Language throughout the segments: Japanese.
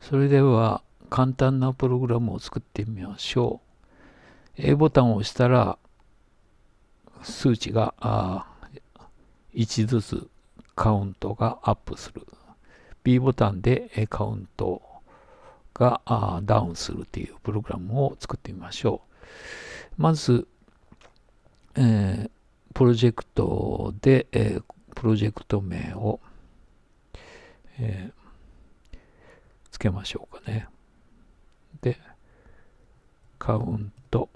それでは簡単なプログラムを作ってみましょう。A ボタンを押したら数値が1ずつカウントがアップする。B ボタンでカウントがダウンするというプログラムを作ってみましょう。まず、プロジェクトで、プロジェクト名を、つけましょうかね。で、カウント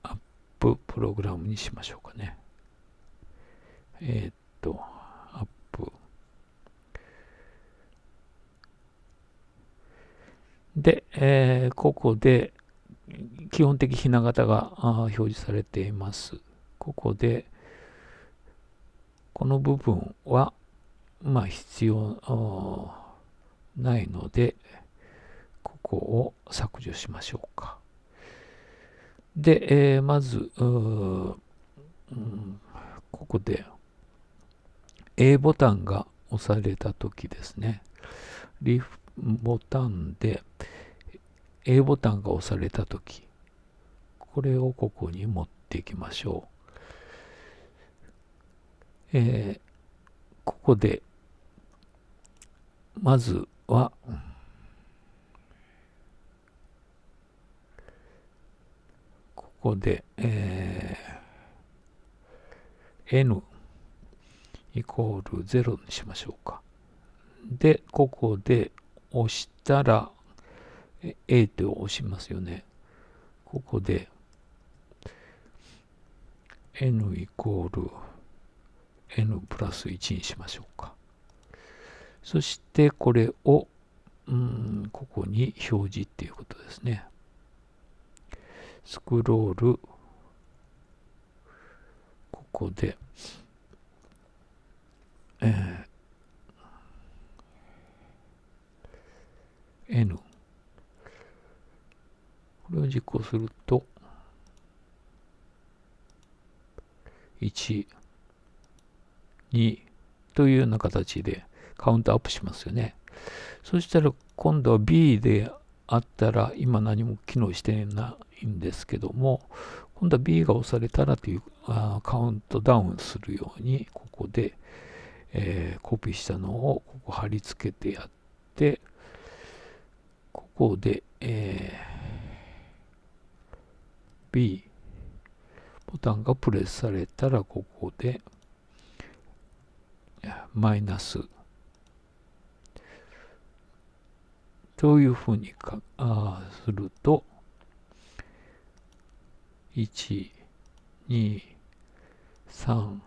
アッププログラムにしましょうかね。アップで、ここで基本的ひな形が表示されています。ここでこの部分は必要ないので、ここを削除しましょうか。で、まずここで A ボタンが押されたときですね。リフボタンで A ボタンが押されたとき、これをここに持っていきましょう。ここでまずはここで、n イコール0にしましょうか。で、ここで押したら A って押しますよね。ここで n イコール n プラス1にしましょうか。そしてこれをここに表示っていうことですね。スクロール、ここで、N。これを実行すると、1、2というような形でカウントアップしますよね。そしたら今度は B であったら、今何も機能してないんですけども、今度は B が押されたらというカウントダウンするように、ここで、コピーしたのをここ貼り付けてやって、ここで、B ボタンがプレスされたら、ここでマイナスというふうにすると、1、2、3、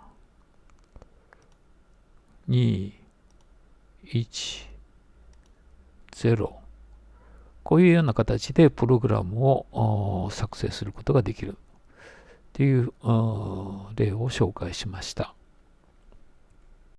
2、1、0。こういうような形でプログラムを作成することができるという例を紹介しました。